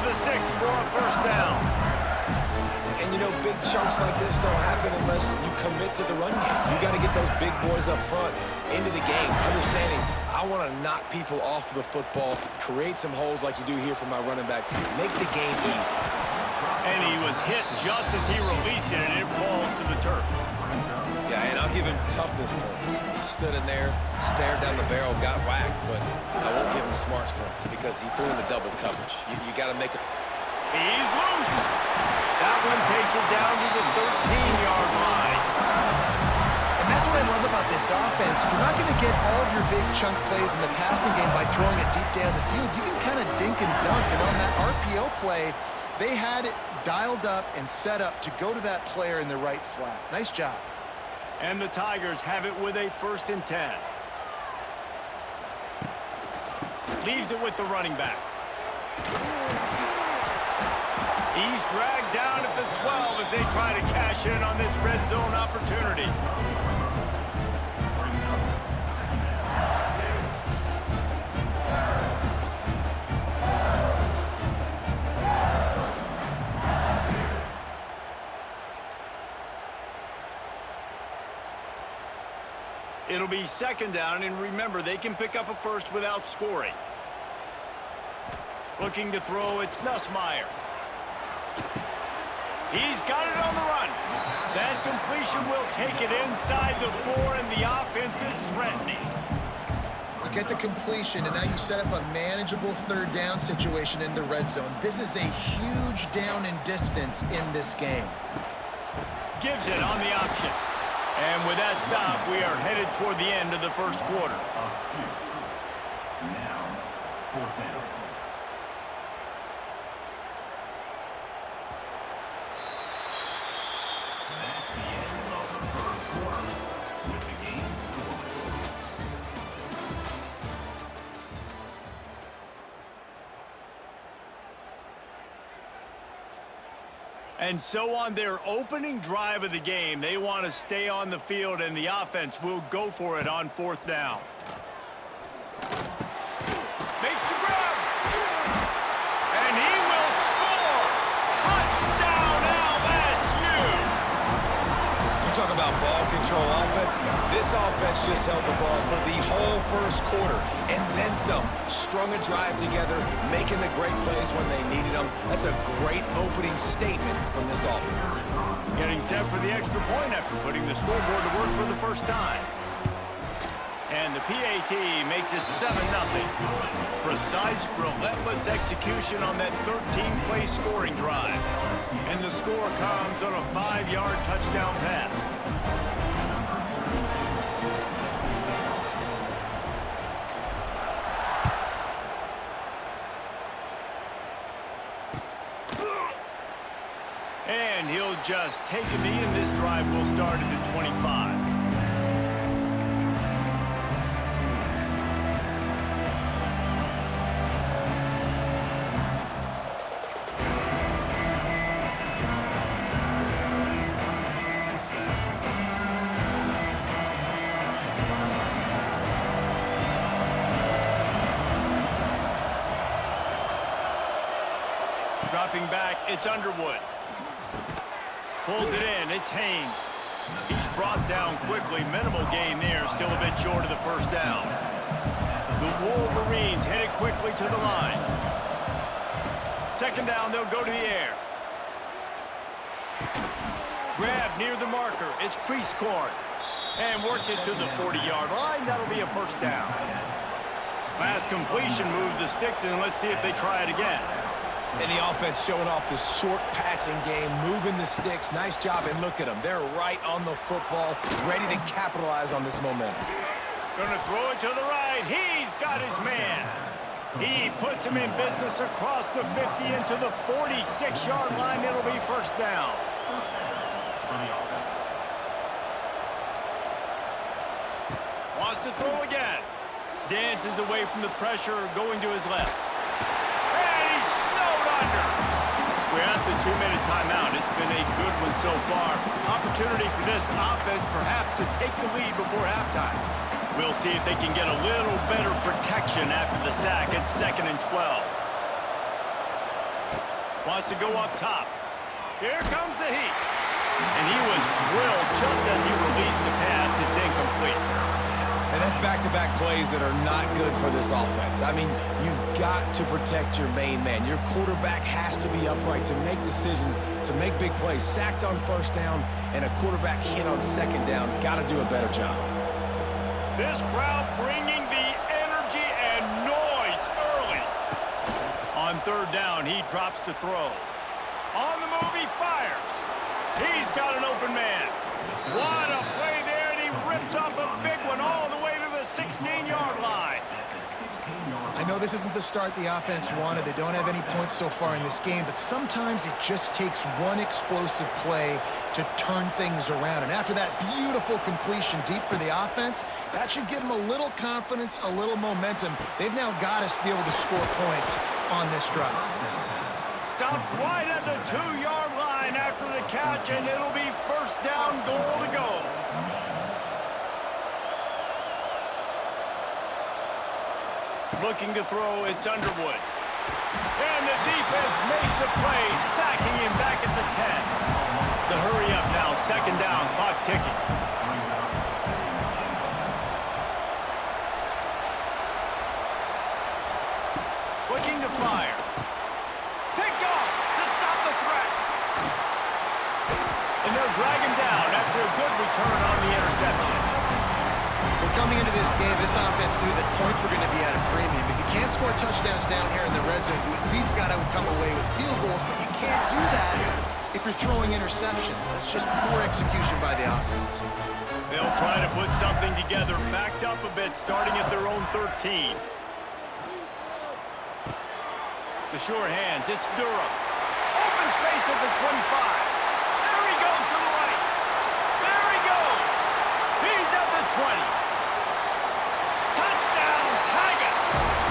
the sticks for a first down. And, you know, big chunks like this don't happen unless you commit to the run game. You got to get those big boys up front into the game, understanding I want to knock people off the football, create some holes like you do here for my running back, make the game easy. And he was hit just as he released it, and it falls to the turf. Yeah, and I'll give him toughness points. He stood in there, stared down the barrel, got whacked, but I won't give him smarts points because he threw in the double coverage. You got to make it. He's loose. That one takes it down to the 13-yard line. And that's what I love about this offense. You're not going to get all of your big chunk plays in the passing game by throwing it deep down the field. You can kind of dink and dunk, and on that RPO play, they had it dialed up and set up to go to that player in the right flat. Nice job. And the Tigers have it with a 1st and 10. Leaves it with the running back. He's dragged down at the 12 as they try to cash in on this red zone opportunity. It'll be 2nd down, and remember, they can pick up a first without scoring. Looking to throw, it's Nussmeier. He's got it on the run. That completion will take it inside the 4, and the offense is threatening. You get the completion, and now you set up a manageable 3rd down situation in the red zone. This is a huge down in distance in this game. Gives it on the option. And with that stop, we are headed toward the end of the 1st quarter. Now, 4th down. That's the end of the 1st quarter with the game scoreless. And so on their opening drive of the game, they want to stay on the field, and the offense will go for it on 4th down. Makes the grab. And he will score. Touchdown, LSU. You talk about ball control offense. This offense just held the ball for the whole 1st quarter and then some. Strung a drive together, making the great plays when they needed them. That's a great opening statement from this offense. Getting set for the extra point after putting the scoreboard to work for the first time. And the PAT makes it 7-0. Precise, relentless execution on that 13-play scoring drive. And the score comes on a 5-yard touchdown pass. And he'll just take a knee, and this drive will start at the 25. Dropping back, it's Underwood. Pulls it in, it's Haynes. He's brought down quickly. Minimal gain there, still a bit short of the 1st down. The Wolverines headed quickly to the line. 2nd down, they'll go to the air. Grab near the marker, it's Priestcorn. And works it to the 40-yard line, that'll be a 1st down. Pass completion, move the sticks, and let's see if they try it again. And the offense showing off the short passing game, moving the sticks. Nice job, and look at them. They're right on the football, ready to capitalize on this momentum. Gonna throw it to the right. He's got his man. He puts him in business across the 50 into the 46-yard line. It'll be 1st down. Wants to throw again. Dances away from the pressure, going to his left. We're at the 2-minute timeout. It's been a good one so far. Opportunity for this offense perhaps to take the lead before halftime. We'll see if they can get a little better protection after the sack at 2nd and 12. Wants to go up top. Here comes the heat. And he was drilled just as he released the pass. It's incomplete. And that's back-to-back plays that are not good for this offense. I mean, you've got to protect your main man. Your quarterback has to be upright to make decisions, to make big plays. Sacked on first down and a quarterback hit on second down. Got to do a better job. This crowd bringing the energy and noise early. On third down, he drops to throw. On the move, he fires. He's got an open man. What a play there, and he rips off a big one all the way to the 16-yard line. I know this isn't the start the offense wanted. They don't have any points so far in this game, but sometimes it just takes one explosive play to turn things around. And after that beautiful completion deep for the offense, that should give them a little confidence, a little momentum. They've now got us to be able to score points on this drive. Stopped right at the 2-yard line after the catch, and it'll be first down, goal to go. Looking to throw, it's Underwood. And the defense makes a play, sacking him back at the 10. The hurry up now, second down, clock ticking. Looking to fire. Picked off to stop the threat. And they'll drag him down after a good return on the interception. Well, coming into this game, this offense knew that points were going to be at a premium. If you can't score touchdowns down here in the red zone, you at least got to come away with field goals, but you can't do that if you're throwing interceptions. That's just poor execution by the offense. They'll try to put something together, backed up a bit, starting at their own 13. The sure hands, it's Durham. Open space at the 25. There he goes to the right. There he goes. He's at the 20. Touchdown, Tigers.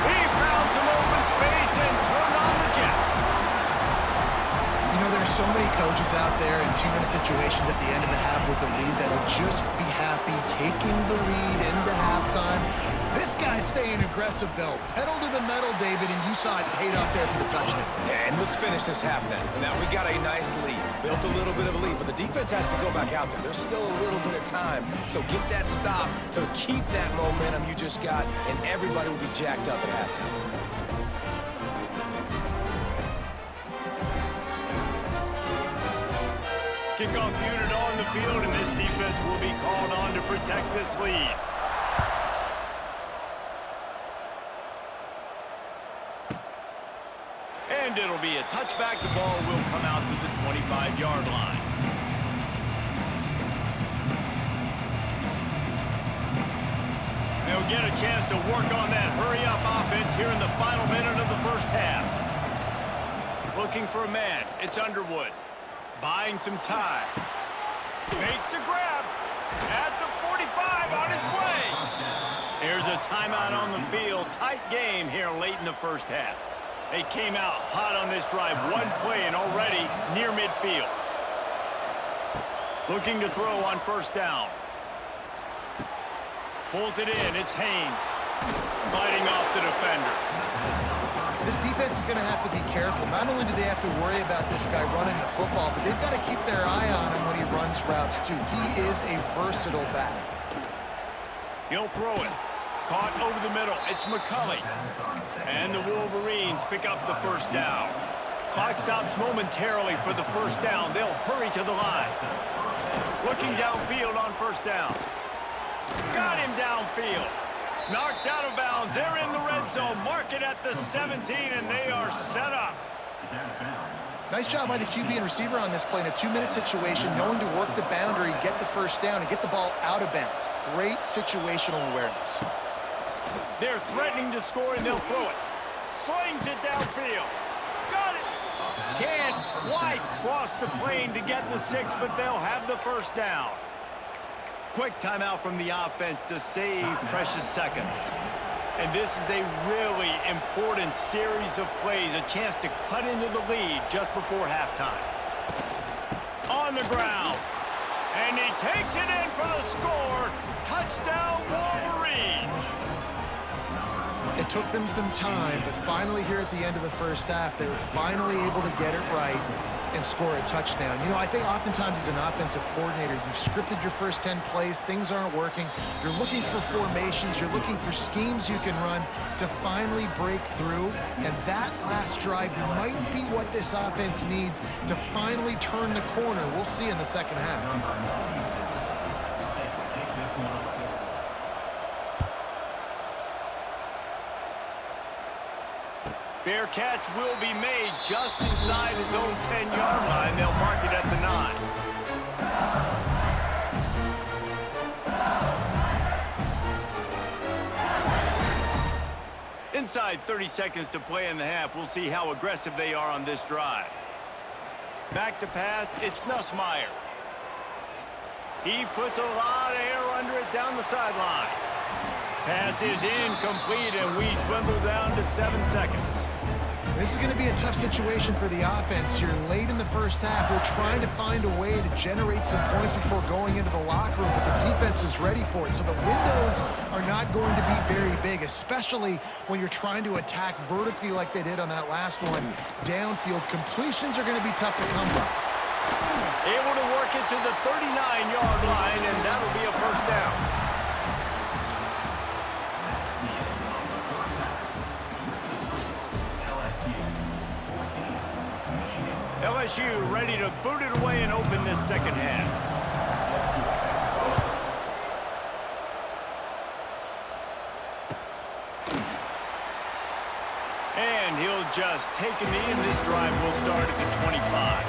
He found some open space and turned on the Jets. You know, there's so many coaches out there in 2-minute situations at the end of the half with a lead that'll just be happy taking the lead into halftime. This guy's staying aggressive, though. Pedal to the metal, David, and you saw it paid off there for the touchdown. Yeah, and let's finish this half now. Now, we got a nice lead. Built a little bit of a lead, but the defense has to go back out there. There's still a little bit of time. So get that stop to keep that momentum you just got, and everybody will be jacked up at halftime. Kickoff unit on the field, and this defense will be called on to protect this lead. And it'll be a touchback. The ball will come out to the 25-yard line. They'll get a chance to work on that hurry-up offense here in the final minute of the first half. Looking for a man. It's Underwood. Buying some time. Makes the grab. At the 45 on his way. Here's a timeout on the field. Tight game here late in the first half. They came out hot on this drive. One play and already near midfield. Looking to throw on first down. Pulls it in. It's Haynes. Fighting off the defender. This defense is going to have to be careful. Not only do they have to worry about this guy running the football, but they've got to keep their eye on him when he runs routes, too. He is a versatile back. He'll throw it. Caught over the middle. It's McCulley. And the Wolverines pick up the first down. Clock stops momentarily for the first down. They'll hurry to the line. Looking downfield on first down. Got him downfield. Knocked out of bounds. They're in the red zone. Mark it at the 17, and they are set up. Nice job by the QB and receiver on this play in a 2-minute situation, knowing to work the boundary, get the first down, and get the ball out of bounds. Great situational awareness. They're threatening to score, and they'll throw it. Slings it downfield. Got it. Can't quite cross the plane to get the 6, but they'll have the first down. Quick timeout from the offense to save precious seconds. And this is a really important series of plays, a chance to cut into the lead just before halftime. On the ground. And he takes it in for the score. Touchdown, Wolverines. It It took them some time, but finally here at the end of the first half, they were finally able to get it right and score a touchdown. You know, I think oftentimes as an offensive coordinator, you've scripted your first 10 plays, things aren't working. You're looking for formations, you're looking for schemes you can run to finally break through, and that last drive might be what this offense needs to finally turn the corner. We'll see in the second half. Fair catch will be made just inside his own 10-yard line. They'll mark it at the 9. Inside 30 seconds to play in the half. We'll see how aggressive they are on this drive. Back to pass, it's Nussmeier. He puts a lot of air under it down the sideline. Pass is incomplete, and we dwindle down to 7 seconds. This is going to be a tough situation for the offense here. Late in the first half, they're trying to find a way to generate some points before going into the locker room, but the defense is ready for it. So the windows are not going to be very big, especially when you're trying to attack vertically like they did on that last one. Downfield completions are going to be tough to come by. Able to work it to the 39-yard line, and that'll be a first down. LSU ready to boot it away and open this second half. And he'll just take a knee, and this drive will start at the 25.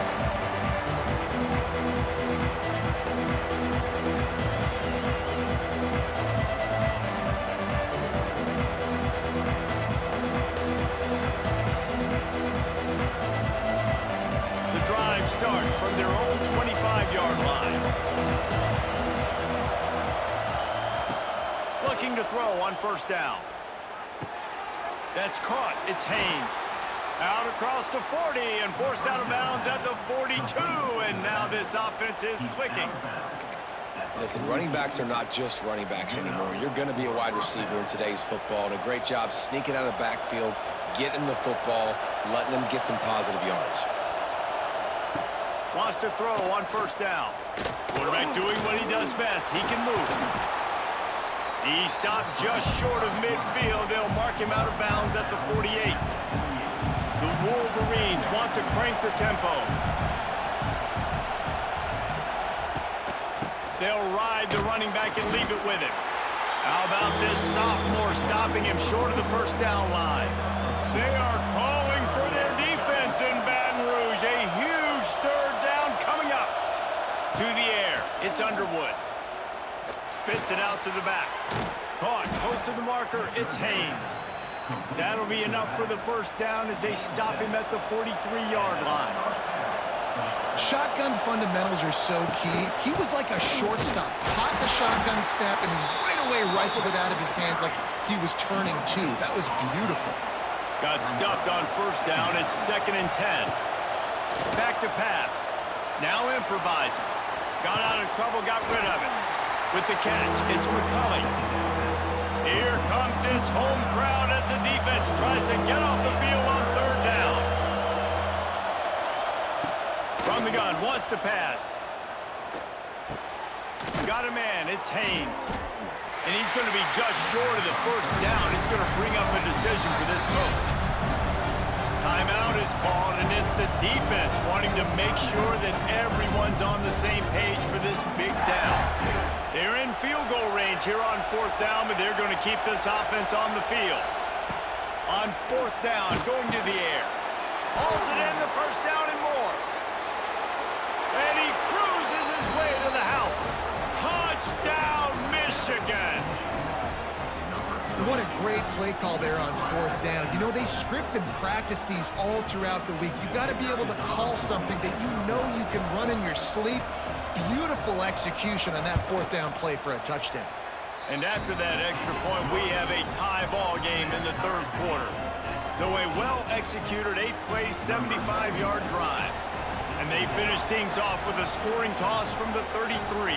Starts from their own 25-yard line. Looking to throw on first down. That's caught. It's Haynes. Out across the 40 and forced out of bounds at the 42. And now this offense is clicking. Listen, running backs are not just running backs anymore. You're going to be a wide receiver in today's football. And a great job sneaking out of the backfield, getting the football, letting them get some positive yards. Wants to throw on first down. Quarterback doing what he does best. He can move. He stopped just short of midfield. They'll mark him out of bounds at the 48. The Wolverines want to crank the tempo. They'll ride the running back and leave it with him. How about this sophomore stopping him short of the first down line? They are calling for their defense in Baton Rouge. A huge third down coming up. To the air. It's Underwood. Spits it out to the back. Caught close to the marker. It's Haynes. That'll be enough for the first down as they stop him at the 43-yard line. Shotgun fundamentals are so key. He was like a shortstop. Caught the shotgun snap and right away rifled it out of his hands like he was turning two. That was beautiful. Got stuffed on first down. It's 2nd and 10. Back to pass. Now improvising. Got out of trouble, got rid of it. With the catch, it's McCulley. Here comes his home crowd as the defense tries to get off the field on third down. From the gun, wants to pass. Got a man, it's Haynes. And he's going to be just short of the first down. It's going to bring up a decision for this coach. Timeout is called, and it's the defense wanting to make sure that everyone's on the same page for this big down. They're in field goal range here on fourth down, but they're going to keep this offense on the field. On fourth down, going to the air. Hauls it in, the first down and more. And he cruises his way to the house. Touchdown, Michigan. What a great play call there on fourth down. You know, they script and practice these all throughout the week. You've got to be able to call something that you know you can run in your sleep. Beautiful execution on that fourth down play for a touchdown. And after that extra point, we have a tie ball game in the third quarter. So a well-executed 8-play, 75-yard drive. And they finish things off with a scoring toss from the 33.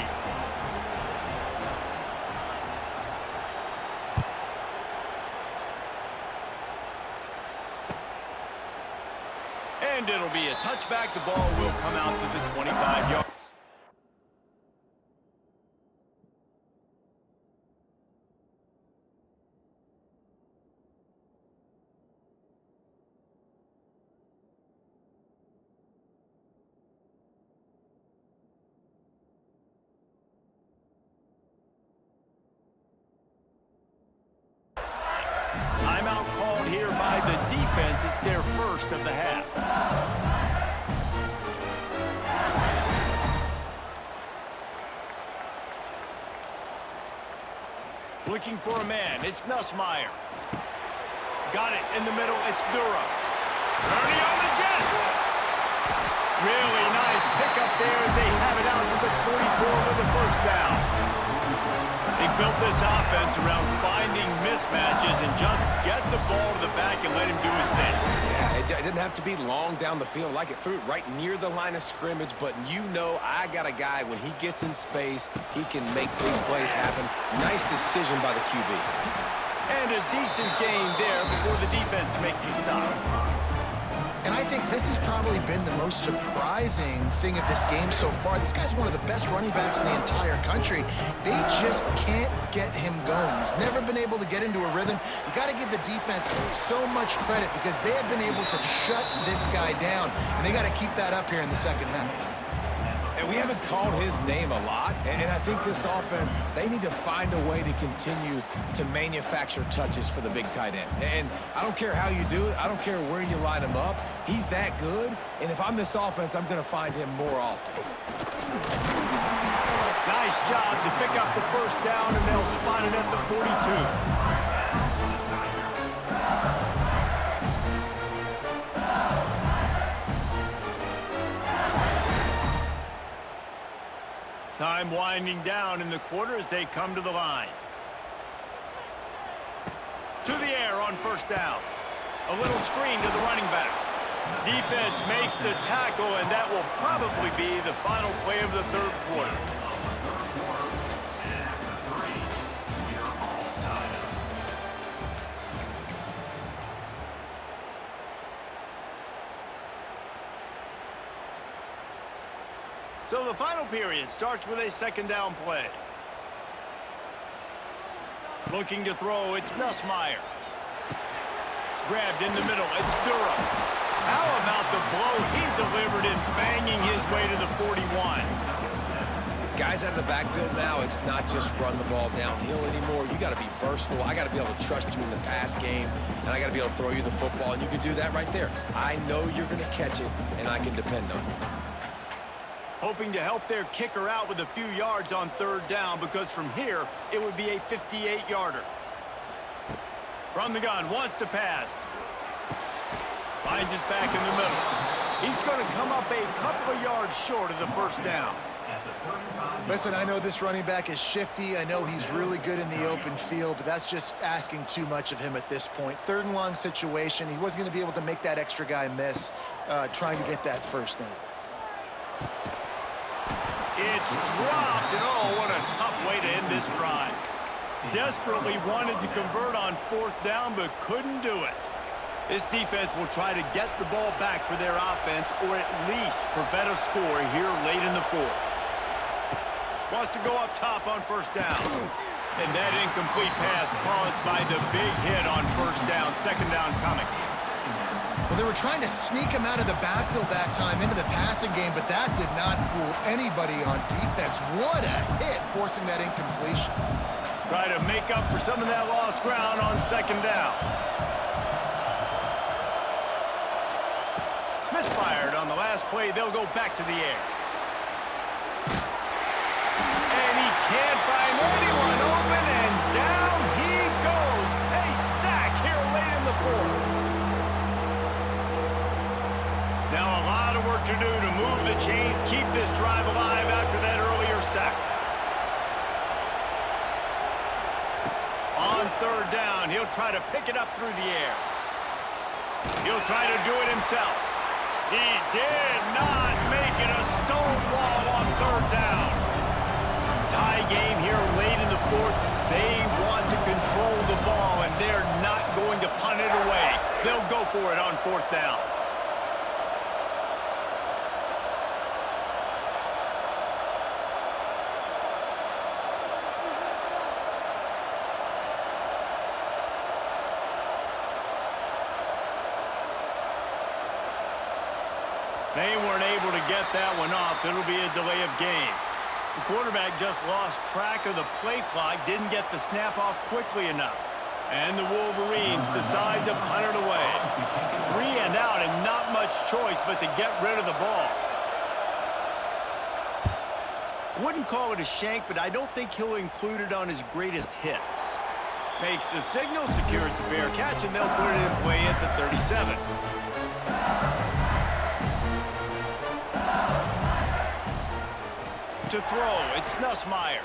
And it'll be a touchback. The ball will come out to the 25-yard. Timeout called here by the defense. It's their first of the half. Looking for a man. It's Nussmeier. Got it in the middle. It's Durham. Ernie on the Jets. Really nice pickup there as they have it out to the 44 with the first down. They built this offense around finding mismatches and just get the ball to the back and let him do his thing. Yeah, it didn't have to be long down the field. Like it threw it right near the line of scrimmage, but you know I got a guy, when he gets in space, he can make big plays happen. Nice decision by the QB. And a decent gain there before the defense makes the stop. And I think this has probably been the most surprising thing of this game so far. This guy's one of the best running backs in the entire country. They just can't get him going. He's never been able to get into a rhythm. You got to give the defense so much credit because they have been able to shut this guy down, and they got to keep that up here in the second half. And we haven't called his name a lot, and I think this offense, they need to find a way to continue to manufacture touches for the big tight end. And I don't care how you do it. I don't care where you line him up. He's that good, and if I'm this offense, I'm going to find him more often. Nice job to pick up the first down, and they'll spot it at the 42. Time winding down in the quarter as they come to the line. To the air on first down. A little screen to the running back. Defense makes the tackle, and that will probably be the final play of the third quarter. So the final period starts with a second down play. Looking to throw, it's Nussmeier. Grabbed in the middle, it's Durham. How about the blow he's delivered in banging his way to the 41? Guys out of the backfield now, it's not just run the ball downhill anymore. You got to be versatile. I got to be able to trust you in the pass game, and I got to be able to throw you the football, and you can do that right there. I know you're going to catch it, and I can depend on you. Hoping to help their kicker out with a few yards on third down, because from here, it would be a 58-yarder. From the gun, wants to pass. Finds his back in the middle. He's going to come up a couple of yards short of the first down. Listen, I know this running back is shifty. I know he's really good in the open field, but that's just asking too much of him at this point. Third and long situation. He wasn't going to be able to make that extra guy miss trying to get that first down. It's dropped, and oh, what a tough way to end this drive. Desperately wanted to convert on fourth down, but couldn't do it. This defense will try to get the ball back for their offense, or at least prevent a score here late in the fourth. Wants to go up top on first down. And that incomplete pass caused by the big hit on first down. Second down coming. Well, they were trying to sneak him out of the backfield that time into the passing game, but that did not fool anybody on defense. What a hit, forcing that incompletion. Try to make up for some of that lost ground on second down. Misfired on the last play. They'll go back to the air. And he can't find anyone open, and down he goes. A sack here late in the fourth. Now a lot of work to do to move the chains, keep this drive alive after that earlier sack. On third down, he'll try to pick it up through the air. He'll try to do it himself. He did not make it a stone wall on third down. Tie game here late in the fourth. They want to control the ball, and they're not going to punt it away. They'll go for it on fourth down. They weren't able to get that one off. It'll be a delay of game. The quarterback just lost track of the play clock, didn't get the snap off quickly enough. And the Wolverines decide to punt it away. 3 and out and not much choice but to get rid of the ball. Wouldn't call it a shank, but I don't think he'll include it on his greatest hits. Makes the signal, secures the fair catch, and they'll put it in play at the 37. To throw, it's Nussmeier.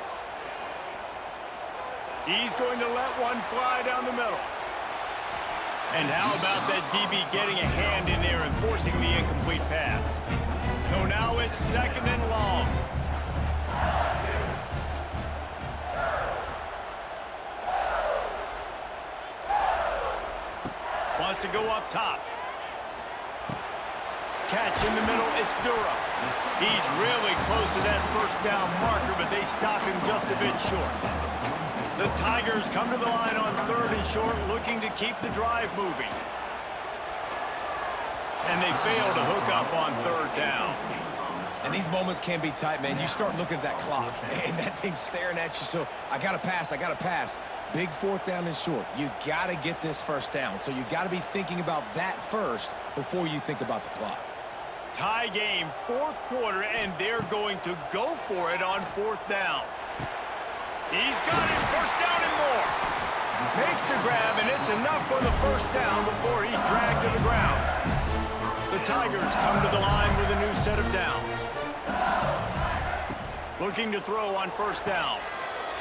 He's going to let one fly down the middle. And how about that DB getting a hand in there and forcing the incomplete pass? So now it's 2nd and long. Wants to go up top. Catch in the middle, it's Dura. He's really close to that first down marker, but they stop him just a bit short. The Tigers come to the line on 3rd and short, looking to keep the drive moving. And they fail to hook up on 3rd down. And these moments can be tight, man. You start looking at that clock, and that thing's staring at you. So I got to pass, I got to pass. Big 4th down and short. You got to get this first down. So you got to be thinking about that first before you think about the clock. Tie game, 4th quarter, and they're going to go for it on 4th down. He's got it, 1st down and more. Makes the grab, and it's enough for the 1st down before he's dragged to the ground. The Tigers come to the line with a new set of downs. Looking to throw on 1st down.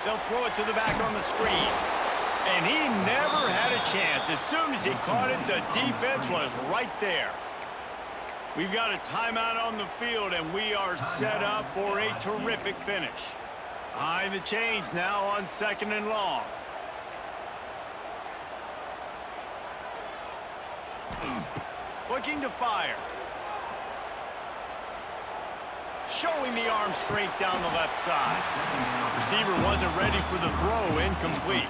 They'll throw it to the back on the screen. And he never had a chance. As soon as he caught it, the defense was right there. We've got a timeout on the field, and we are set up for a terrific finish. Behind the chains now on 2nd and long. Looking to fire. Showing the arm strength down the left side. Receiver wasn't ready for the throw, incomplete.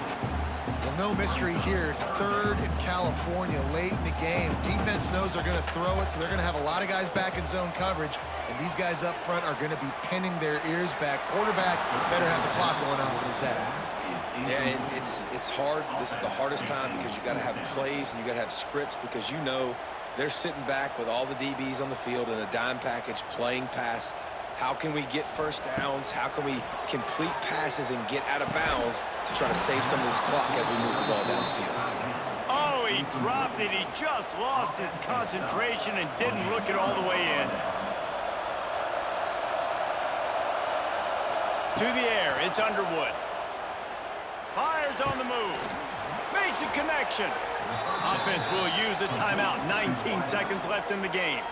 Well, no mystery here. 3rd in California late in the game. Defense knows they're going to throw it, so they're going to have a lot of guys back in zone coverage, and these guys up front are going to be pinning their ears back. Quarterback better have the clock going off in his head. Yeah, and it's hard. This is the hardest time because you got to have plays and you got to have scripts because you know they're sitting back with all the DBs on the field in a dime package playing pass. How can we get 1st downs? How can we complete passes and get out of bounds to try to save some of this clock as we move the ball down the field? Oh, he dropped it. He just lost his concentration and didn't look it all the way in. To the air, it's Underwood. Fires on the move. Makes a connection. Offense will use a timeout. 19 seconds left in the game.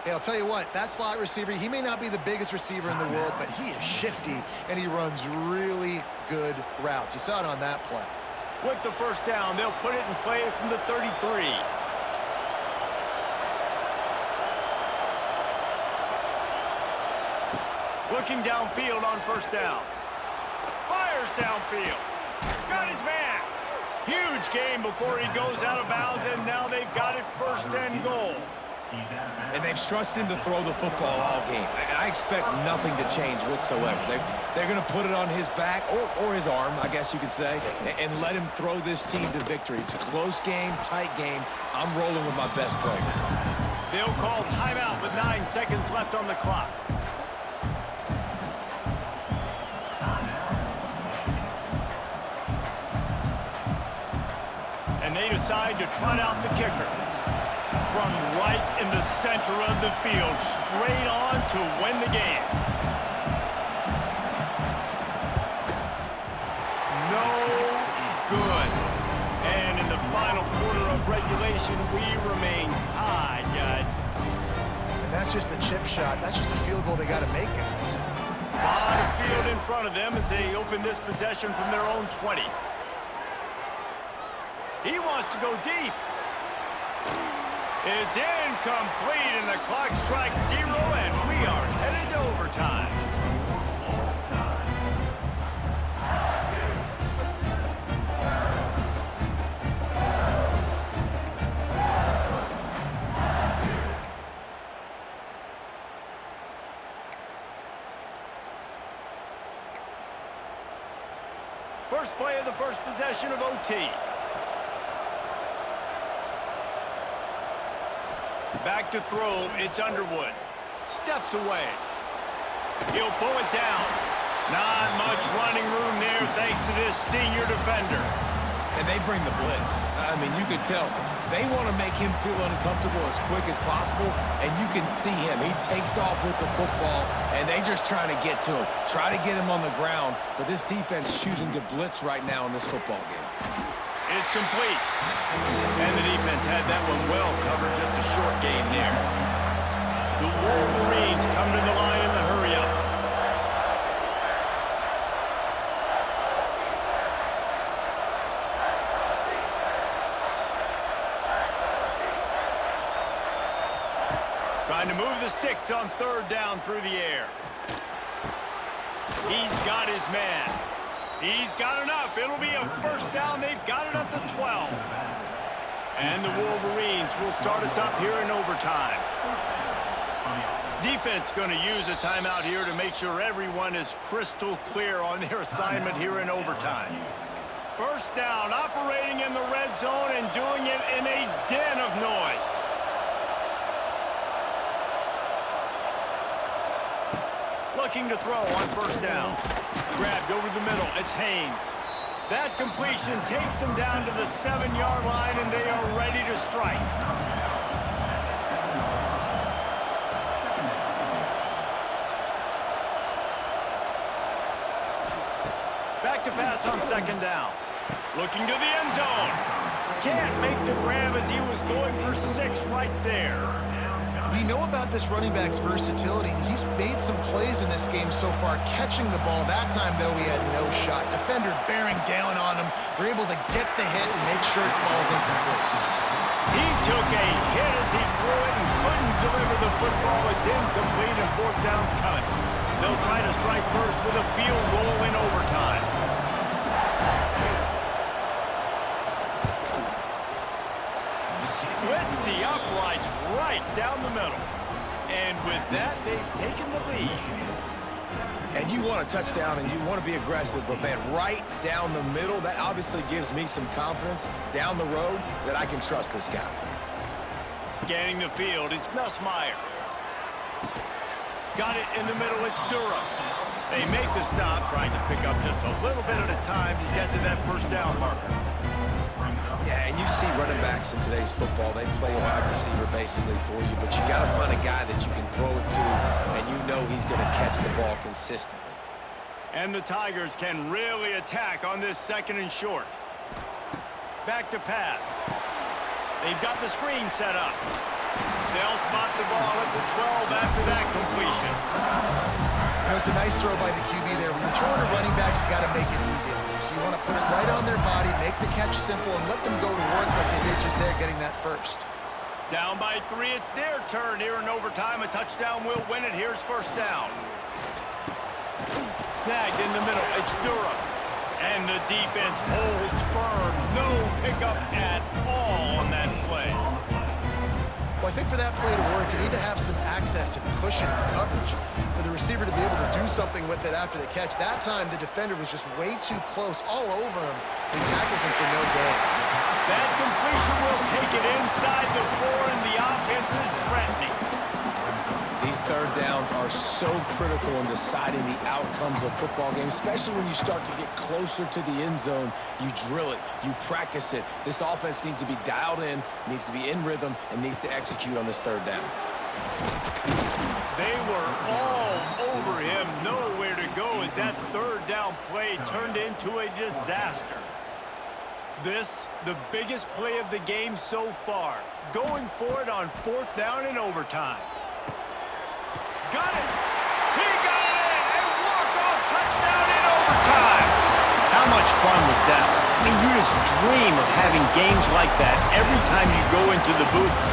Hey, I'll tell you what, that slot receiver, he may not be the biggest receiver in the world, but he is shifty, and he runs really good routes. You saw it on that play. With the 1st down, they'll put it in play from the 33. Looking downfield on 1st down. Fires downfield. Got his man. Huge game before he goes out of bounds, and now they've got it 1st and goal. And they've trusted him to throw the football all game. And I expect nothing to change whatsoever. They're going to put it on his back, or his arm, I guess you could say, and let him throw this team to victory. It's a close game, tight game. I'm rolling with my best player. They'll call timeout with 9 seconds left on the clock. And they decide to trot out the kicker. From right in the center of the field, straight on to win the game. No good. And in the final quarter of regulation, we remain tied, guys. And that's just the chip shot. That's just a field goal they got to make, guys. A lot of field in front of them as they open this possession from their own 20. He wants to go deep. It's incomplete, and the clock strikes 0, and we are headed to overtime. First play of the first possession of OT. Back to throw, it's Underwood. Steps away. He'll pull it down. Not much running room there thanks to this senior defender. And they bring the blitz. I mean, you could tell they want to make him feel uncomfortable as quick as possible, and you can see him. He takes off with the football, and they just trying to get to him, try to get him on the ground, but this defense is choosing to blitz right now in this football game. It's complete. And the defense had that one well covered, just a short game there. The Wolverines come to the line in the hurry-up. Trying to move the sticks on third down through the air. He's got his man. He's got enough. It'll be a first down. They've got it up to 12. And the Wolverines will start us up here in overtime. Defense going to use a timeout here to make sure everyone is crystal clear on their assignment here in overtime. First down, operating in the red zone and doing it in a den of noise. Looking to throw on first down. Grabbed over the middle. It's Haynes. That completion takes them down to the 7-yard line, and they are ready to strike. Back to pass on second down. Looking to the end zone. Can't make the grab as he was going for 6 right there. We know about this running back's versatility. He's made some plays in this game so far, catching the ball. That time, though, he had no shot. Defender bearing down on him. They're able to get the hit and make sure it falls incomplete. He took a hit as he threw it and couldn't deliver the football. It's incomplete and fourth down's coming. They'll try to strike first with a field goal in overtime. Splits the uprights right down the middle. And with that, they've taken the lead. And you want a touchdown and you want to be aggressive, but man, right down the middle, that obviously gives me some confidence down the road that I can trust this guy. Scanning the field, it's Nussmeier. Got it in the middle, it's Durham. They make the stop, trying to pick up just a little bit at a time to get to that first down marker. Yeah, and you see running backs in today's football, they play a wide receiver basically for you, but you got to find a guy that you can throw it to, and you know he's going to catch the ball consistently. And the Tigers can really attack on this second and short. Back to pass. They've got the screen set up. They'll spot the ball at the 12 after that completion. You know, it's a nice throw by the QB there. When you're throwing to running backs, you got to make it easy on them. So you want to put it right on their body, make the catch simple, and let them go to work like they did just there, getting that first. Down by 3, it's their turn here in overtime. A touchdown will win it. Here's first down. Snagged in the middle. It's Durham. And the defense holds firm. No pickup at all on that play. Well, I think for that play to work, you need to have some access and cushion and coverage for the receiver to be able to do something with it after the catch. That time, the defender was just way too close, all over him. He tackles him for no gain. That completion will take it inside the 4, and the offense is threatening. These third downs are so critical in deciding the outcomes of football games, especially when you start to get closer to the end zone. You drill it, you practice it. This offense needs to be dialed in, needs to be in rhythm, and needs to execute on this third down. They were all over him, nowhere to go as that third down play turned into a disaster. This, the biggest play of the game so far, going for it on fourth down in overtime. Got it! He got it in! A walk-off touchdown in overtime! How much fun was that? I mean, you just dream of having games like that every time you go into the booth.